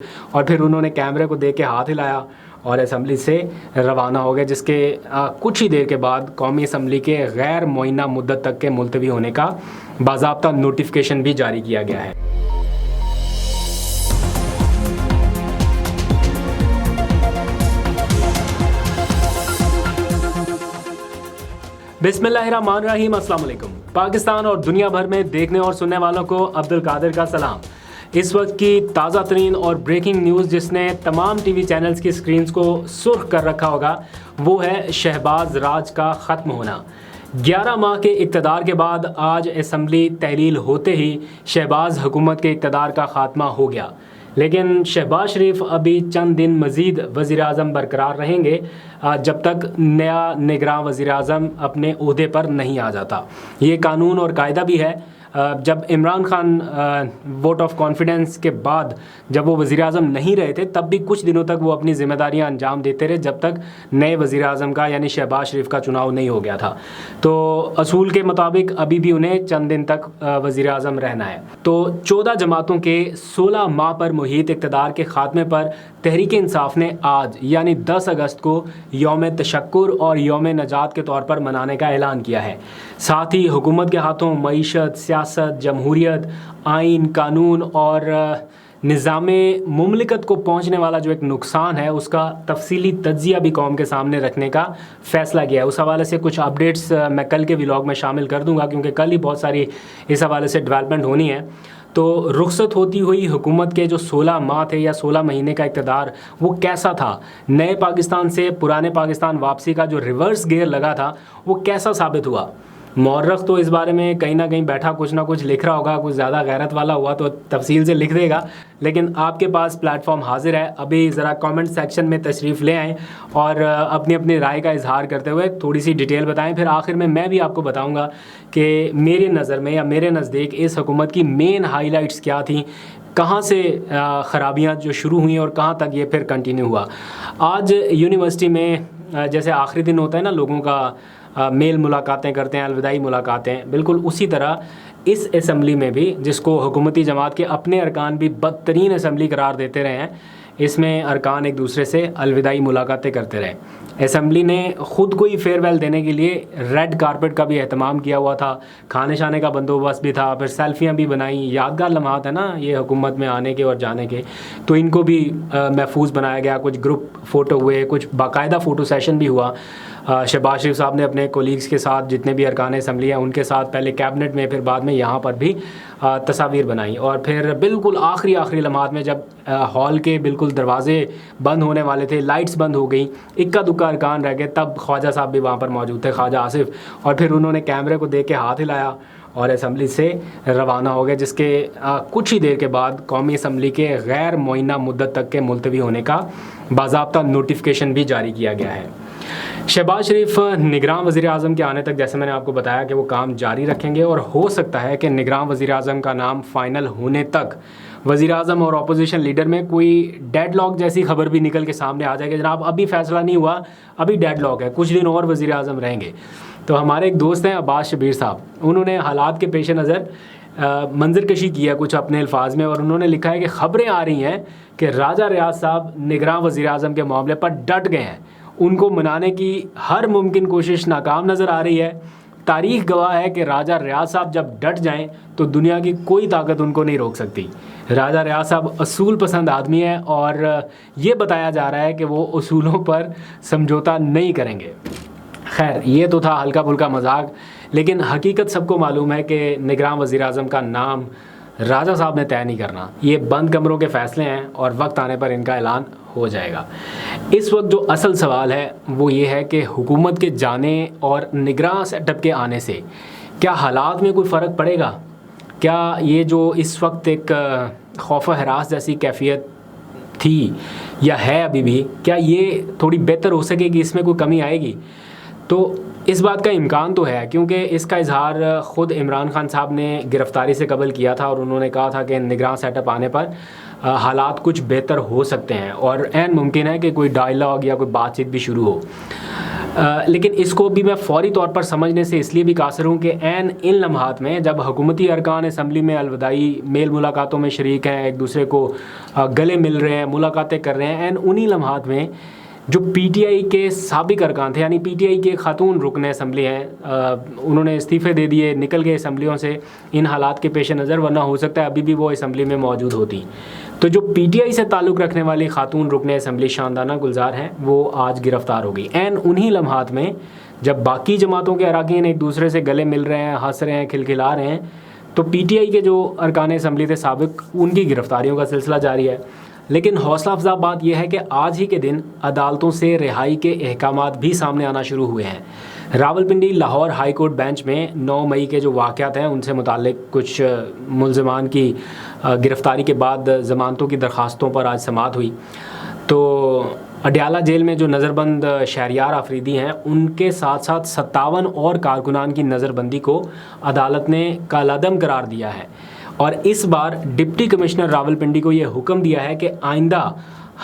اور پھر انہوں نے کیمرے کو دیکھ کے ہاتھ ہلایا اور اسمبلی سے روانہ ہو گئے، جس کے کچھ ہی دیر کے بعد قومی اسمبلی کے غیر معینہ مدت تک کے ملتوی ہونے کا باضابطہ نوٹیفیکیشن بھی جاری کیا گیا ہے۔ بسم اللہ الرحمن الرحیم، السلام علیکم۔ پاکستان اور دنیا بھر میں دیکھنے اور سننے والوں کو عبد القادر کا سلام۔ اس وقت کی تازہ ترین اور بریکنگ نیوز جس نے تمام ٹی وی چینلز کی سکرینز کو سرخ کر رکھا ہوگا وہ ہے شہباز راج کا ختم ہونا۔ 11 ماہ کے اقتدار کے بعد آج اسمبلی تحلیل ہوتے ہی شہباز حکومت کے اقتدار کا خاتمہ ہو گیا، لیکن شہباز شریف ابھی چند دن مزید وزیر اعظم برقرار رہیں گے جب تک نیا نگراں وزیر اعظم اپنے عہدے پر نہیں آ جاتا۔ یہ قانون اور قاعدہ بھی ہے۔ جب Imran Khan vote of confidence کے بعد جب وہ وزیر اعظم نہیں رہے تھے تب بھی کچھ دنوں تک وہ اپنی ذمہ داریاں انجام دیتے رہے جب تک نئے وزیر اعظم کا یعنی شہباز شریف کا چناؤ نہیں ہو گیا تھا۔ تو اصول کے مطابق ابھی بھی انہیں چند دن تک وزیر اعظم رہنا ہے۔ تو 14 جماعتوں کے 16 ماہ پر محیط اقتدار کے خاتمے پر تحریک انصاف نے آج یعنی 10 اگست کو یوم تشکر اور یوم نجات کے طور پر منانے کا اعلان کیا ہے۔ ساتھ ہی حکومت کے ہاتھوں معیشت، سیاست، جمہوریت، آئین، قانون اور نظام مملکت کو پہنچنے والا جو ایک نقصان ہے اس کا تفصیلی تجزیہ بھی قوم کے سامنے رکھنے کا فیصلہ کیا ہے۔ اس حوالے سے کچھ اپڈیٹس میں کل کے ولاگ میں شامل کر دوں گا کیونکہ کل ہی بہت ساری اس حوالے سے ڈیولپمنٹ ہونی ہے۔ تو رخصت ہوتی ہوئی حکومت کے جو 16 ماہ تھے یا 16 مہینے کا اقتدار وہ کیسا تھا، نئے پاکستان سے پرانے پاکستان واپسی کا جو ریورس گیئر لگا تھا وہ کیسا ثابت ہوا۔ مورخ تو اس بارے میں کہیں نہ کہیں بیٹھا کچھ نہ کچھ لکھ رہا ہوگا، کچھ زیادہ غیرت والا ہوا تو تفصیل سے لکھ دے گا، لیکن آپ کے پاس پلیٹ فارم حاضر ہے۔ ابھی ذرا کامنٹ سیکشن میں تشریف لے آئیں اور اپنی اپنی رائے کا اظہار کرتے ہوئے تھوڑی سی ڈیٹیل بتائیں۔ پھر آخر میں بھی آپ کو بتاؤں گا کہ میری نظر میں یا میرے نزدیک اس حکومت کی مین ہائی لائٹس کیا تھیں، کہاں سے خرابیاں جو شروع ہوئیں اور کہاں تک یہ پھر کنٹینیو ہوا۔ آج یونیورسٹی میں جیسے آخری دن ہوتا ہے نا لوگوں کا میل ملاقاتیں کرتے ہیں، الوداعی ملاقاتیں، بالکل اسی طرح اس اسمبلی میں بھی جس کو حکومتی جماعت کے اپنے ارکان بھی بدترین اسمبلی قرار دیتے رہے ہیں، اس میں ارکان ایک دوسرے سے الوداعی ملاقاتیں کرتے رہے۔ اسمبلی نے خود کو ہی فیئر ویل دینے کے لیے ریڈ کارپٹ کا بھی اہتمام کیا ہوا تھا، کھانے شانے کا بندوبست بھی تھا، پھر سیلفیاں بھی بنائیں۔ یادگار لمحات ہیں نا یہ حکومت میں آنے کے اور جانے کے، تو ان کو بھی محفوظ بنایا گیا۔ کچھ گروپ فوٹو ہوئے، کچھ باقاعدہ فوٹو سیشن بھی ہوا۔ شہباز شریف صاحب نے اپنے کولیگز کے ساتھ جتنے بھی ارکان اسمبلی ہیں ان کے ساتھ پہلے کیبنٹ میں پھر بعد میں یہاں پر بھی تصاویر بنائیں، اور پھر بالکل آخری لمحات میں جب ہال کے بالکل دروازے بند ہونے والے تھے، لائٹس بند ہو گئیں، اکا دکا ارکان رہ گئے، تب خواجہ صاحب بھی وہاں پر موجود تھے، خواجہ آصف، اور پھر انہوں نے کیمرے کو دیکھ کے ہاتھ ہلایا اور اسمبلی سے روانہ ہو گئے، جس کے کچھ ہی دیر کے بعد قومی اسمبلی کے غیر معینہ مدت تک کے ملتوی ہونے کا باضابطہ نوٹیفیکیشن بھی جاری کیا گیا ہے۔ شہباز شریف نگراں وزیر اعظم کے آنے تک جیسے میں نے آپ کو بتایا کہ وہ کام جاری رکھیں گے، اور ہو سکتا ہے کہ نگراں وزیر اعظم کا نام فائنل ہونے تک وزیر اعظم اور اپوزیشن لیڈر میں کوئی ڈیڈ لاک جیسی خبر بھی نکل کے سامنے آ جائے کہ جناب ابھی فیصلہ نہیں ہوا، ابھی ڈیڈ لاک ہے، کچھ دن اور وزیر اعظم رہیں گے۔ تو ہمارے ایک دوست ہیں عباس شبیر صاحب، انہوں نے حالات کے پیش نظر منظر کشی کی ہے کچھ اپنے الفاظ میں، اور انہوں نے لکھا ہے کہ خبریں آ رہی ہیں کہ راجہ ریاض صاحب نگراں وزیر اعظم کے معاملے پر ڈٹ گئے ہیں، ان کو منانے کی ہر ممکن کوشش ناکام نظر آ رہی ہے۔ تاریخ گواہ ہے کہ راجہ ریاض صاحب جب ڈٹ جائیں تو دنیا کی کوئی طاقت ان کو نہیں روک سکتی۔ راجہ ریاض صاحب اصول پسند آدمی ہیں اور یہ بتایا جا رہا ہے کہ وہ اصولوں پر سمجھوتا نہیں کریں گے۔ خیر یہ تو تھا ہلکا پھلکا مذاق، لیکن حقیقت سب کو معلوم ہے کہ نگراں وزیر اعظم کا نام راجہ صاحب نے طے نہیں کرنا، یہ بند کمروں کے فیصلے ہیں اور وقت آنے پر ان کا اعلان ہو جائے گا۔ اس وقت جو اصل سوال ہے وہ یہ ہے کہ حکومت کے جانے اور نگراں سیٹ اپ کے آنے سے کیا حالات میں کوئی فرق پڑے گا؟ کیا یہ جو اس وقت ایک خوف و ہراس جیسی کیفیت تھی یا ہے ابھی بھی، کیا یہ تھوڑی بہتر ہو سکے گی، اس میں کوئی کمی آئے گی؟ تو اس بات کا امکان تو ہے کیونکہ اس کا اظہار خود عمران خان صاحب نے گرفتاری سے قبل کیا تھا، اور انہوں نے کہا تھا کہ نگراں سیٹ اپ آنے پر حالات کچھ بہتر ہو سکتے ہیں اور عین ممکن ہے کہ کوئی ڈائلاگ یا کوئی بات چیت بھی شروع ہو۔ لیکن اس کو بھی میں فوری طور پر سمجھنے سے اس لیے بھی قاصر ہوں کہ عین ان لمحات میں جب حکومتی ارکان اسمبلی میں الوداعی میل ملاقاتوں میں شریک ہیں، ایک دوسرے کو گلے مل رہے ہیں، ملاقاتیں کر رہے ہیں، عین انہی لمحات میں جو پی ٹی آئی کے سابق ارکان تھے، یعنی پی ٹی آئی کے خاتون رکن اسمبلی ہیں، انہوں نے استعفے دے دیے، نکل گئے اسمبلیوں سے ان حالات کے پیش نظر، ورنہ ہو سکتا ہے ابھی بھی وہ اسمبلی میں موجود ہوتی۔ تو جو پی ٹی آئی سے تعلق رکھنے والی خاتون رکن اسمبلی شاندانہ گلزار ہیں، وہ آج گرفتار ہو گئی عین انہی لمحات میں جب باقی جماعتوں کے اراکین ایک دوسرے سے گلے مل رہے ہیں، ہنس رہے ہیں، کھلکھلا رہے ہیں، تو پی ٹی آئی کے جو ارکان اسمبلی تھے سابق، ان کی گرفتاریوں کا سلسلہ جاری ہے۔ لیکن حوصلہ افزا بات یہ ہے کہ آج ہی کے دن عدالتوں سے رہائی کے احکامات بھی سامنے آنا شروع ہوئے ہیں۔ Rawalpindi Lahore high court bench میں 9 مئی کے جو واقعات ہیں ان سے متعلق کچھ ملزمان کی گرفتاری کے بعد ضمانتوں کی درخواستوں پر آج سماعت ہوئی۔ تو اڈیالہ جیل میں جو نظر بند شہریار آفریدی ہیں، ان کے ساتھ ساتھ 57 اور کارکنان کی نظر بندی کو عدالت نے کالعدم قرار دیا ہے، اور اس بار ڈپٹی کمشنر راولپنڈی کو یہ حکم دیا ہے کہ آئندہ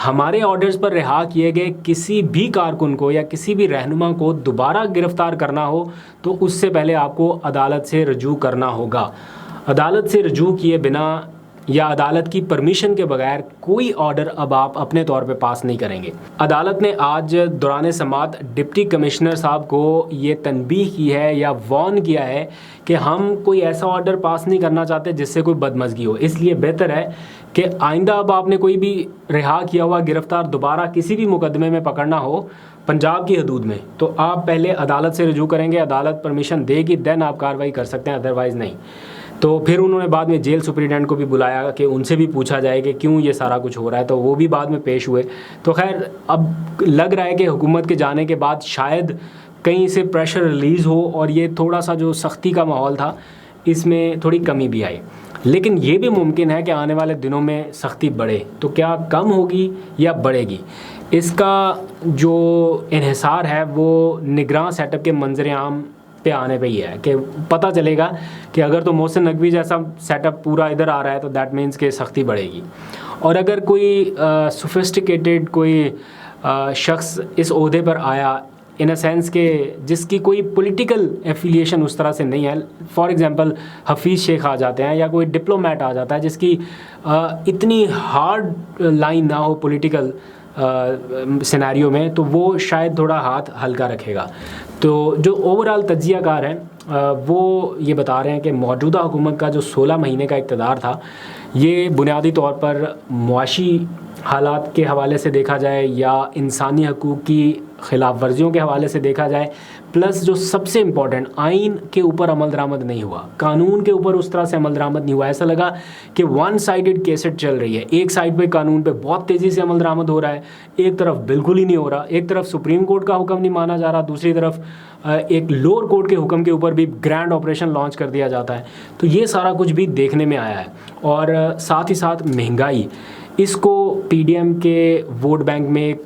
ہمارے آرڈرز پر رہا کیے گئے کسی بھی کارکن کو یا کسی بھی رہنما کو دوبارہ گرفتار کرنا ہو تو اس سے پہلے آپ کو عدالت سے رجوع کرنا ہوگا۔ عدالت سے رجوع کیے بنا یا عدالت کی پرمیشن کے بغیر کوئی آرڈر اب آپ اپنے طور پہ پاس نہیں کریں گے۔ عدالت نے آج دوران سماعت ڈپٹی کمشنر صاحب کو یہ تنبیہ کی ہے یا وارن کیا ہے کہ ہم کوئی ایسا آرڈر پاس نہیں کرنا چاہتے جس سے کوئی بدمزگی ہو، اس لیے بہتر ہے کہ آئندہ اب آپ نے کوئی بھی رہا کیا ہوا گرفتار دوبارہ کسی بھی مقدمے میں پکڑنا ہو پنجاب کی حدود میں، تو آپ پہلے عدالت سے رجوع کریں گے، عدالت پرمیشن دے گی، دین آپ کارروائی کر سکتے ہیں، ادروائز نہیں۔ تو پھر انہوں نے بعد میں جیل سپرنٹینڈنٹ کو بھی بلایا کہ ان سے بھی پوچھا جائے کہ کیوں یہ سارا کچھ ہو رہا ہے، تو وہ بھی بعد میں پیش ہوئے۔ تو خیر اب لگ رہا ہے کہ حکومت کے جانے کے بعد شاید کہیں سے پریشر ریلیز ہو اور یہ تھوڑا سا جو سختی کا ماحول تھا اس میں تھوڑی کمی بھی آئی، لیکن یہ بھی ممکن ہے کہ آنے والے دنوں میں سختی بڑھے، تو کیا کم ہوگی یا بڑھے گی، اس کا جو انحصار ہے وہ نگراں سیٹ اپ کے منظر عام پہ آنے پہ ہی ہے کہ پتہ چلے گا کہ اگر تو محسن نقوی جیسا سیٹ اپ پورا ادھر آ رہا ہے تو دیٹ مینس کہ سختی بڑھے گی، اور اگر کوئی سوفسٹیکیٹڈ کوئی شخص اس عہدے پر آیا ان اے سینس کہ جس کی کوئی پولیٹیکل ایفیلیشن اس طرح سے نہیں ہے، فار ایگزامپل حفیظ شیخ آ جاتے ہیں یا کوئی ڈپلومیٹ آ جاتا ہے جس کی اتنی ہارڈ لائن نہ ہو پولیٹیکل سینیریو میں، تو وہ شاید تھوڑا ہاتھ ہلکا رکھے گا۔ تو جو اوور آل تجزیہ کار ہیں وہ یہ بتا رہے ہیں کہ موجودہ حکومت کا جو 16 مہینے کا اقتدار تھا، یہ بنیادی طور پر معاشی حالات کے حوالے سے دیکھا جائے یا انسانی حقوق کی خلاف ورزیوں کے حوالے سے دیکھا جائے، پلس جو سب سے امپورٹنٹ آئین کے اوپر عمل درآمد نہیں ہوا، قانون کے اوپر اس طرح سے عمل درآمد نہیں ہوا، ایسا لگا کہ ون سائیڈڈ کیسٹ چل رہی ہے، ایک سائڈ پہ قانون پہ بہت تیزی سے عمل درآمد ہو رہا ہے، ایک طرف بالکل ہی نہیں ہو رہا، ایک طرف سپریم کورٹ کا حکم نہیں مانا جا رہا، دوسری طرف ایک لوور کورٹ کے حکم کے اوپر بھی گرینڈ آپریشن لانچ کر دیا جاتا ہے۔ تو یہ سارا کچھ بھی دیکھنے میں آیا ہے، اور ساتھ ہی ساتھ مہنگائی، اس کو پی ڈی ایم کے ووٹ بینک میں ایک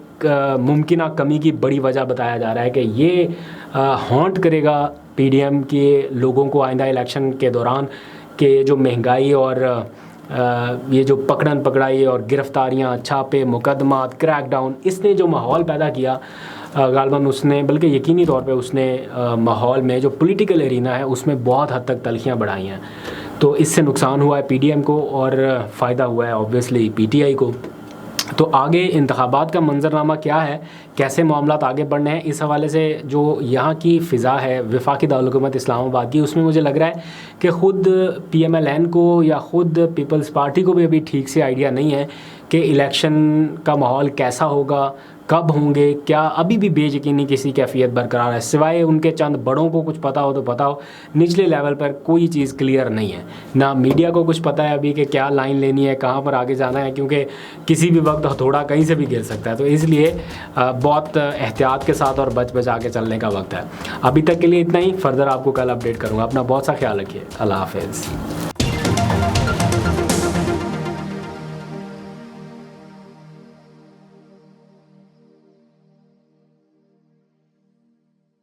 ممکنہ کمی کی بڑی وجہ بتایا جا رہا ہے کہ یہ ہانٹ کرے گا پی ڈی ایم کے لوگوں کو آئندہ الیکشن کے دوران، کہ جو مہنگائی اور یہ جو پکڑن پکڑائی اور گرفتاریاں، چھاپے، مقدمات، کریک ڈاؤن، اس نے جو ماحول پیدا کیا غالباً اس نے، بلکہ یقینی طور پہ اس نے ماحول میں جو پولیٹیکل ایرینا ہے اس میں بہت حد تک تلخیاں بڑھائی ہیں۔ تو اس سے نقصان ہوا ہے پی ڈی ایم کو اور فائدہ ہوا ہے اوبویسلی پی ٹی آئی کو۔ تو آگے انتخابات کا منظرنامہ کیا ہے، کیسے معاملات آگے بڑھنے ہیں، اس حوالے سے جو یہاں کی فضا ہے وفاقی دارالحکومت اسلام آباد کی، اس میں مجھے لگ رہا ہے کہ خود پی ایم ایل این کو یا خود پیپلز پارٹی کو بھی ابھی ٹھیک سے آئیڈیا نہیں ہے کہ الیکشن کا ماحول کیسا ہوگا، کب ہوں گے، کیا ابھی بھی بے یقینی کسی کیفیت برقرار ہے، سوائے ان کے چند بڑوں کو کچھ پتہ ہو تو پتہ ہو، نچلے لیول پر کوئی چیز کلیئر نہیں ہے، نہ میڈیا کو کچھ پتہ ہے ابھی کہ کیا لائن لینی ہے، کہاں پر آگے جانا ہے، کیونکہ کسی بھی وقت ہتھوڑا کہیں سے بھی گر سکتا ہے، تو اس لیے بہت احتیاط کے ساتھ اور بچ بچا کے چلنے کا وقت ہے۔ ابھی تک کے لیے اتنا ہی، فردر آپ کو کل اپڈیٹ کروں گا، اپنا بہت سا خیال رکھیے، اللہ حافظ۔